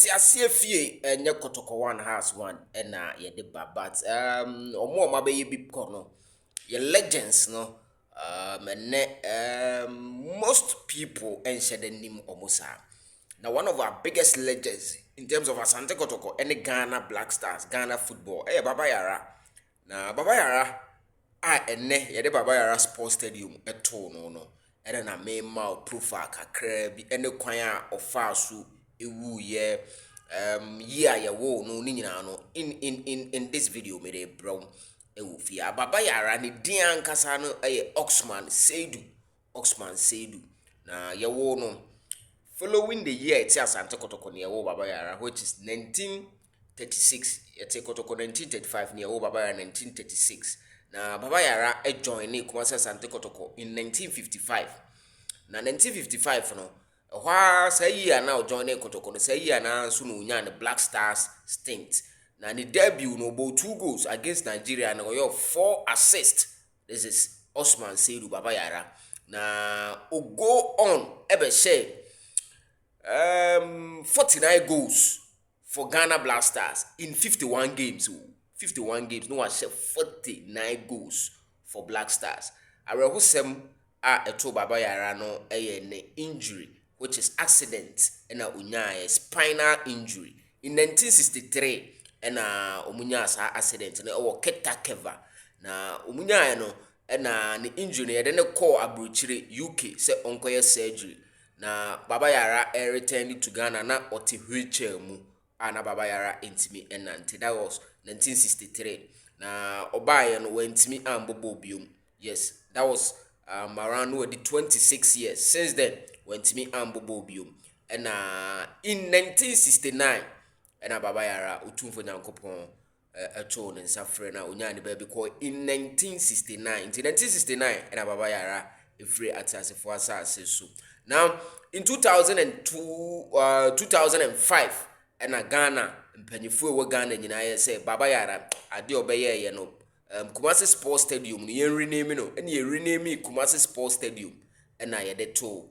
Tiasie fie enye Kotoko one house one na ye de ba but omo ma be ye bi kono ye legends no most people enche the name omosa. Now one of our biggest legends in terms of Asante Kotoko any Ghana Black Stars Ghana football Baba Yara. Na Baba Yara ene ye de Baba Yara Sports Stadium eto no ene na me ma profile kakra bi ene kwan a ofa so ewu ye ye wo no ni nyina no in this video me dey bro ewu fi Baba Yara ni din ankasa no Osman Seidu na ye wo no following the year it's Asante Kotoko near Baba Yara which is 1936 it's Kotoko 1935 near Baba Yara 1936 na Baba Yara joined Kumasi Asante Kotoko in 1955 na 1955 no say year now joined Kotoko no say year na so no nya the Black Stars stint na the debut no about 2 goals against Nigeria and we have 4 assists. This is Osman Seidu Baba Yara na go on ebe share 49 goals for Ghana Black Stars in 51 games. 51 games. No one said 49 goals for Black Stars. I remember some eto Baba Yara no injury, which is accident and a spinal injury in 1963 and umunya accident na Kotoko na umunya no na the injury and then call abrochire UK say onkoye surgery. Na Baba Yara returned to Ghana na oti wheelchair mu na Baba Yara intimi enante. That was 1963 na obaye no wentimi ambobo biom. Yes, that was around the 26 years since then wentimi ambobo biom. And in 1969 and Baba Yara utumfo nyankopon eto ne nsafre na onya ne baby call in 1969 and Baba Yara free atasefo asase so. Now, in 2002, 2005, and Ghana, Pennyfu were Ghana, and I say, Baba Yara, I do obey, you know, Kumasi Sports Stadium, you rename no, and you rename me Kumasi Sports Stadium, and I had to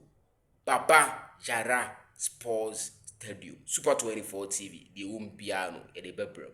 Baba Yara Sports Stadium, Super 24 TV, the piano, and the bedroom.